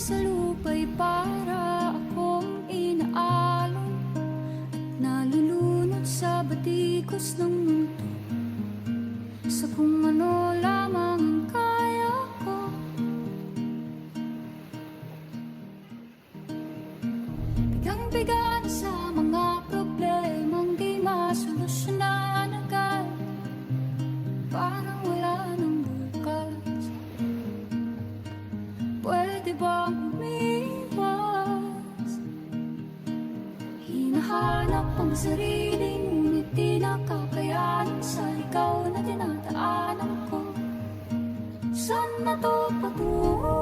sa lupa'y para akong inaalon at nalulunod sa batikos ng mundo, sa kung ano lamang ang kaya ko. Bigang-bigan sa mga problemang di masolusyonan agad, parang wala nang bukas. Pwede bang umiwas? Hinahanap ang sarili, ngunit di nakakayanan sa ikaw na dinadaanan ko. Saan na to patungo?